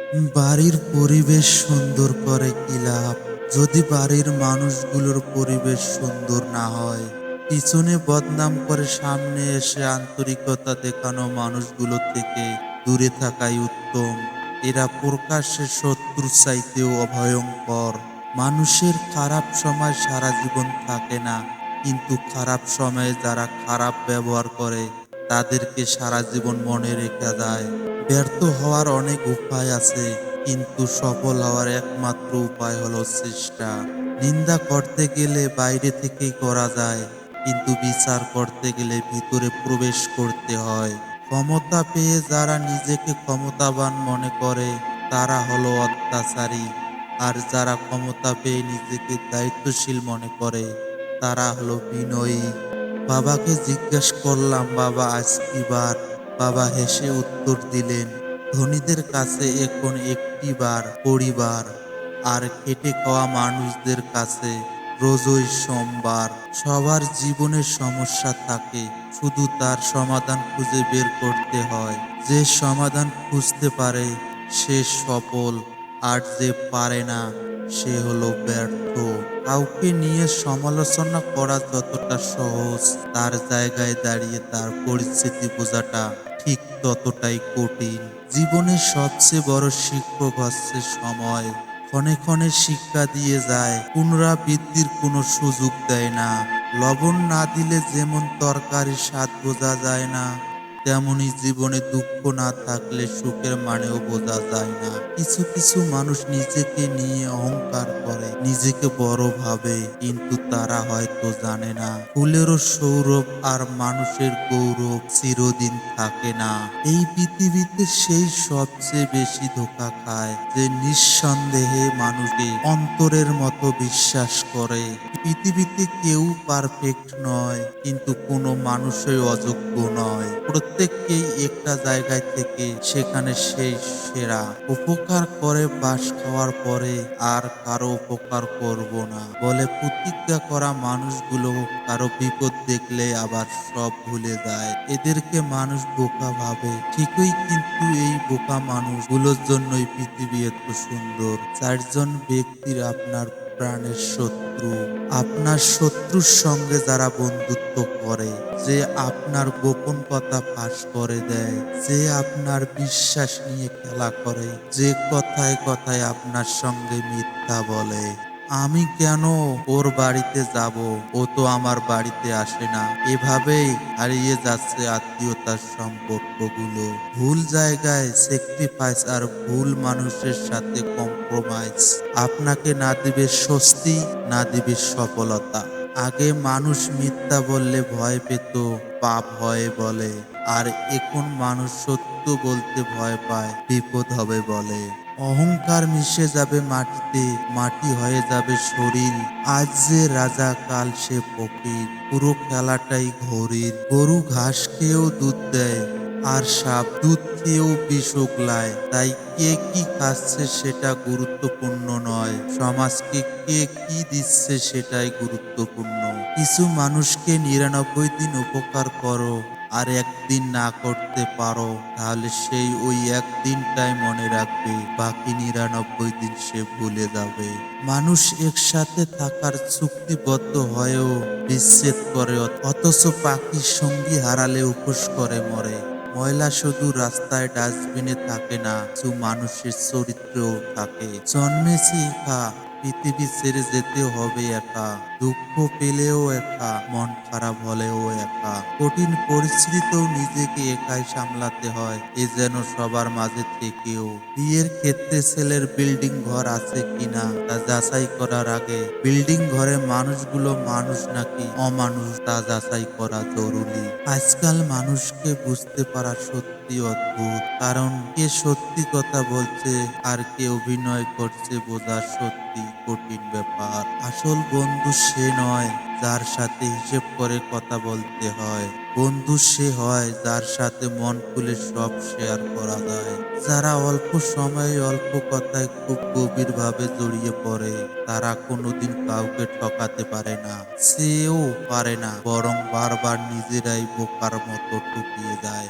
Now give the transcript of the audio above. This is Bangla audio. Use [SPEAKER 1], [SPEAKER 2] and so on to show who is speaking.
[SPEAKER 1] বাড়ির পরিবেশ সুন্দর করে কি লাভ যদি বাড়ির মানুষগুলোর পরিবেশ সুন্দর না হয়? পিছনে বদনাম করে সামনে এসে আন্তরিকতা দেখানো মানুষগুলো থেকে দূরে থাকাই উত্তম। এরা প্রকাশ্যে শত্রুর চাইতেও অভয়ঙ্কর। মানুষের খারাপ সময় সারা জীবন থাকে না, কিন্তু খারাপ সময়ে যারা খারাপ ব্যবহার করে তাদেরকে সারা জীবন মনে রেখে যায়। ব্যর্থ হওয়ার অনেক উপায় আছে, কিন্তু সফল হওয়ার একমাত্র উপায় হলো চেষ্টা। নিন্দা করতে গেলে বাইরে থেকেই করা যায়, কিন্তু বিচার করতে গেলে ভিতরে প্রবেশ করতে হয়। ক্ষমতা পেয়ে যারা নিজেকে ক্ষমতাবান মনে করে তারা হলো অত্যাচারী, আর যারা ক্ষমতা পেয়ে নিজেকে দায়িত্বশীল মনে করে তারা হলো বিনয়ী। বাবাকে জিজ্ঞেস করলাম, বাবা আজ কি বার? বাবা হেসে উত্তর দিলেন, ধনীদের কাছে এখন একটি বার পরিবার, আর খেটে খাওয়া মানুষদের কাছে রোজই সোমবার। সবার জীবনে সমস্যা থাকে, শুধু তার সমাধান খুঁজে বের করতে হয়। যে সমাধান খুঁজতে পারে সে সফল, আর যে পারে না সে হলো ব্যর্থ। কাউকে নিয়ে সমালোচনা করা যতটা সহজ, তার জায়গায় দাঁড়িয়ে তার পরিস্থিতি বোঝাটা ঠিক ততটাই কঠিন। জীবনের সবচেয়ে বড় শিক্ষক হচ্ছে সময়। ক্ষণে ক্ষণে শিক্ষা দিয়ে যায়, পুনরাবৃত্তির কোনো সুযোগ দেয় না। লবণ না দিলে যেমন তরকারির স্বাদ বোঝা যায় না, তেমনি জীবনে দুঃখ না থাকলে সুখের মানেও বোঝা যায় না। কিছু কিছু মানুষ নিজেকে নিয়ে অহংকার করে, নিজেকে বড় ভাবে, কিন্তু তারা হয়তো জানে না ফুলেরও সৌরভ আর মানুষের গৌরব চিরদিন থাকে না। এই পৃথিবীতে সেই সবচেয়ে বেশি ধোঁকা খায় যে নিঃসন্দেহে মানুষকে অন্তরের মতো বিশ্বাস করে। পৃথিবীতে কেউ পারফেক্ট নয়, কিন্তু কোনো মানুষই অযোগ্য নয়। প্রত্যেককেই একটা জায়গায় থেকে সেখানে সেই সেরা। উপকার করে বাস খাওয়ার পরে আর কারো উপকার করব না বলে প্রতিজ্ঞা করা মানুষগুলো কারো বিপদ দেখলে আবার সব ভুলে যায়। এদেরকে মানুষ বোকা ভাবে ঠিকই, কিন্তু এই বোকা মানুষগুলোর জন্যই পৃথিবী এত সুন্দর। চারজন ব্যক্তির আপনার প্রাণের শত্রু। আপনার শত্রুর সঙ্গে যারা বন্ধুত্ব করে, যে আপনার গোপন কথা ফাঁস করে দেয়, যে আপনার বিশ্বাস নিয়ে খেলা করে, যে কথায় কথায় আপনার সঙ্গে মিথ্যা বলে। আমি কেন ওর বাড়িতে যাব, ও তো আমার বাড়িতে আসে না, এভাবেই হারিয়ে যাচ্ছে আত্মীয়তার সম্পর্কগুলো। ভুল জায়গায় স্যাক্রিফাইস আর ভুল মানুষের সাথে কম্প্রোমাইজ আপনাকে না দিবে স্বস্তি, না দিবে সফলতা। আগে মানুষ মিথ্যা বললে ভয় পেত, পাপ হয় বলে, আর এখন মানুষ সত্য বলতে ভয় পায়, বিপদ হবে বলে। অহংকার মিশে যাবে মাটিতে, মাটি হয়ে যাবে শরীর। আজ যে রাজা কাল সে ফকির, পুরো খেলাটাই ঘড়ির। গরু ঘাস খেয়েও দুধ দেয়, আর সাপ দুধ খেয়েও বিষ উগলায়। তাই কে কি খাচ্ছে সেটা গুরুত্বপূর্ণ নয়, সমাজকে কে কি দিচ্ছে সেটাই গুরুত্বপূর্ণ। কিছু মানুষকে ৯৯ দিন উপকার করো, আর একদিন না করতে পারো, তাহলে সেই ওই একদিনটাই মনে রাখবে, বাকি ৯৯ দিন সে ভুলে যাবে। মানুষ একসাথে থাকার চুক্তিবদ্ধ হয়েও বিচ্ছেদ করে, অথচ পাখির সঙ্গী হারালে উপোস করে মরে। ময়লা শুধু রাস্তায় ডাস্টবিনে থাকে না, কিছু মানুষের চরিত্রেও থাকে। জন্মেছি একা, পৃথিবী ছেড়ে যেতে হবে একা, দুঃখ পেলেও একা, মন খারাপ হলেও একা, কঠিন পরিস্থিতিতেও নিজেকে একাই সামলাতে হয়, এ যেন সবার মাঝে থেকেও। বিয়ের ক্ষেত্রে ছেলের বিল্ডিং ঘর আছে কিনা তা যাচাই করার আগে বিল্ডিং ঘরে মানুষগুলো মানুষ নাকি অমানুষ তা যাচাই করা জরুরি। আজকাল মানুষকে বুঝতে পারা সত্যি অদ্ভুত, কারণ কে সত্যি কথা বলছে আর কে অভিনয় করছে বোঝা সত্যি কঠিন ব্যাপার। আসল বন্ধু সে নয় যার সাথে হিসেব করে কথা বলতে হয়, বন্ধু সে হয় যার সাথে মন খুলে সব শেয়ার করা যায়। যারা অল্প সময়ে অল্প কথায় খুব গভীরভাবে জড়িয়ে পড়ে তারা কোনোদিন কাউকে ঠকাতে পারে না, চেয়েও পারে না, বরং বারবার নিজেরাই বোকার মতো ঠকিয়ে যায়।